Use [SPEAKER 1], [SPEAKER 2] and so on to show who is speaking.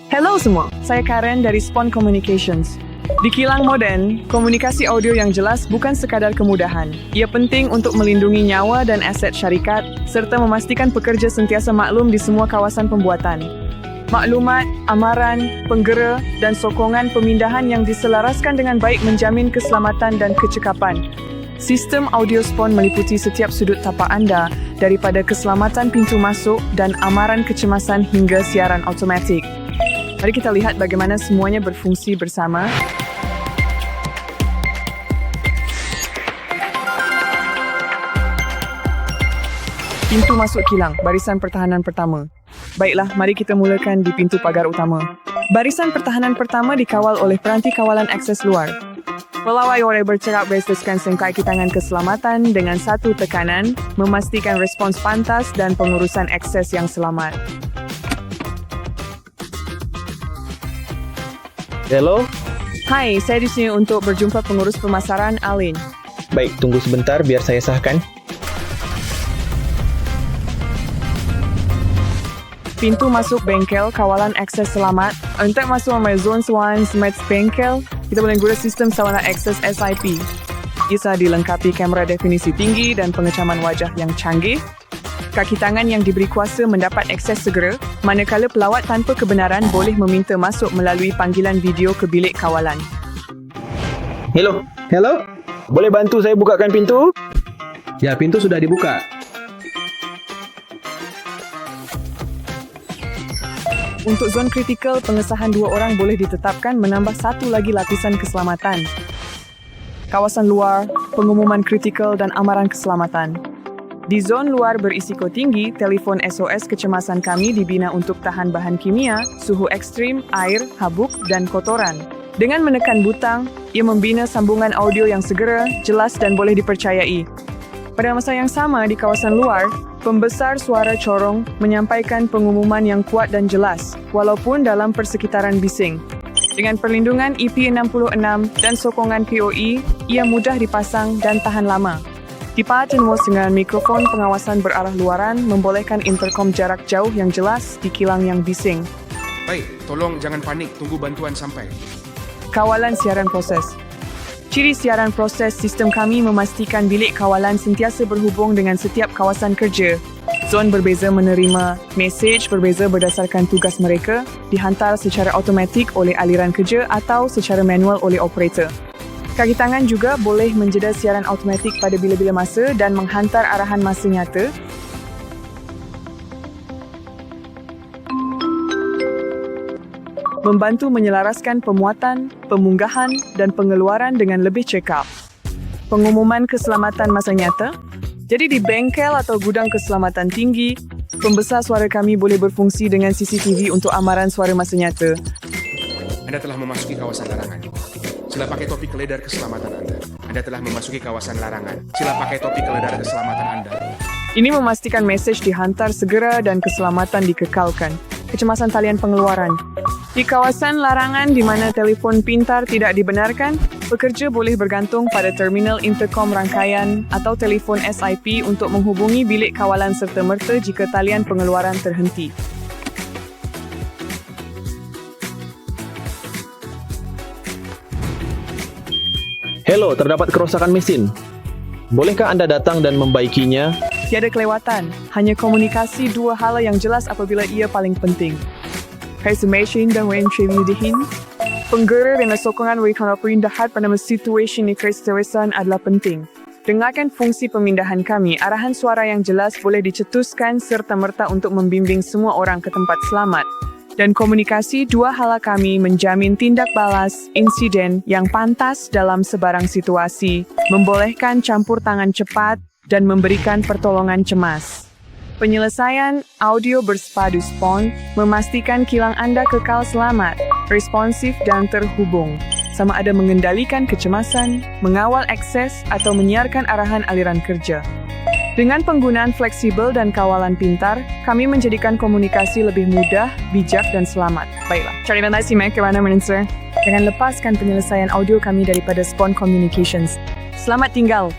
[SPEAKER 1] Hello semua, saya Karen dari Spon Communications. Di kilang moden, komunikasi audio yang jelas bukan sekadar kemudahan. Ia penting untuk melindungi nyawa dan aset syarikat, serta memastikan pekerja sentiasa maklum di semua kawasan pembuatan. Maklumat, amaran, penggera, dan sokongan pemindahan yang diselaraskan dengan baik menjamin keselamatan dan kecekapan. Sistem audio Spon meliputi setiap sudut tapak anda, daripada keselamatan pintu masuk dan amaran kecemasan hingga siaran automatik. Mari kita lihat bagaimana semuanya berfungsi bersama. Pintu masuk kilang, barisan pertahanan pertama. Baiklah, mari kita mulakan di pintu pagar utama. Barisan pertahanan pertama dikawal oleh peranti kawalan akses luar. Pelawai oleh bercerak bersetuskan sengkai tangan keselamatan dengan satu tekanan, memastikan respons pantas dan pengurusan akses yang selamat.
[SPEAKER 2] Hello?
[SPEAKER 1] Hai, saya di sini untuk berjumpa pengurus pemasaran, Alin.
[SPEAKER 2] Baik, tunggu sebentar biar saya sahkan.
[SPEAKER 1] Pintu masuk bengkel kawalan akses selamat. Untuk masuk ke zone 1 Smart bengkel, kita boleh guna sistem saluran akses SIP. Ia dilengkapi kamera definisi tinggi dan pengecaman wajah yang canggih. Kaki tangan yang diberi kuasa mendapat akses segera, manakala pelawat tanpa kebenaran boleh meminta masuk melalui panggilan video ke bilik kawalan.
[SPEAKER 2] Hello? Hello? Boleh bantu saya bukakan pintu?
[SPEAKER 3] Ya, pintu sudah dibuka.
[SPEAKER 1] Untuk zon kritikal, pengesahan 2 orang boleh ditetapkan menambah 1 lagi lapisan keselamatan. Kawasan luar, pengumuman kritikal dan amaran keselamatan. Di zon luar berisiko tinggi, telefon SOS kecemasan kami dibina untuk tahan bahan kimia, suhu ekstrim, air, habuk, dan kotoran. Dengan menekan butang, ia membina sambungan audio yang segera, jelas dan boleh dipercayai. Pada masa yang sama di kawasan luar, pembesar suara corong menyampaikan pengumuman yang kuat dan jelas, walaupun dalam persekitaran bising. Dengan perlindungan IP66 dan sokongan POE, ia mudah dipasang dan tahan lama. Dipatentkan dengan mikrofon pengawasan berarah luaran membolehkan interkom jarak jauh yang jelas di kilang yang bising.
[SPEAKER 4] Baik, tolong jangan panik, tunggu bantuan sampai.
[SPEAKER 1] Kawalan siaran proses. Ciri siaran proses sistem kami memastikan bilik kawalan sentiasa berhubung dengan setiap kawasan kerja. Zon berbeza menerima, mesej berbeza berdasarkan tugas mereka, dihantar secara automatik oleh aliran kerja atau secara manual oleh operator. Kaki tangan juga boleh menjeda siaran automatik pada bila-bila masa dan menghantar arahan masa nyata. Membantu menyelaraskan pemuatan, pemunggahan, dan pengeluaran dengan lebih cekap. Pengumuman keselamatan masa nyata. Jadi di bengkel atau gudang keselamatan tinggi, pembesar suara kami boleh berfungsi dengan CCTV untuk amaran suara masa nyata.
[SPEAKER 4] Anda telah memasuki kawasan larangan. Sila pakai topi keledar keselamatan Anda. Anda telah memasuki kawasan larangan. Sila pakai topi keledar keselamatan Anda.
[SPEAKER 1] Ini memastikan mesej dihantar segera dan keselamatan dikekalkan. Kecemasan talian pengeluaran. Di kawasan larangan di mana telefon pintar tidak dibenarkan, pekerja boleh bergantung pada terminal interkom rangkaian atau telefon SIP untuk menghubungi bilik kawalan serta-merta jika talian pengeluaran terhenti.
[SPEAKER 2] Hello, terdapat kerosakan mesin. Bolehkah Anda datang dan membaikinya?
[SPEAKER 1] Tiada kelewatan, hanya komunikasi 2 hal yang jelas apabila ia paling penting. Mesin dan dihin. Penggera dan sokongan perindahan pada situasi keseresan adalah penting. Dengarkan fungsi pemindahan kami, arahan suara yang jelas boleh dicetuskan serta-merta untuk membimbing semua orang ke tempat selamat. Dan komunikasi 2 hal kami menjamin tindak balas insiden yang pantas dalam sebarang situasi, membolehkan campur tangan cepat, dan memberikan pertolongan cemas. Penyelesaian audio bersepadu Spon memastikan kilang Anda kekal selamat, responsif dan terhubung, sama ada mengendalikan kecemasan, mengawal akses atau menyiarkan arahan aliran kerja. Dengan penggunaan fleksibel dan kawalan pintar, kami menjadikan komunikasi lebih mudah, bijak dan selamat. Baiklah, terima kasih kerana mendengar. Jangan lepaskan penyelesaian audio kami daripada Spon Communications. Selamat tinggal!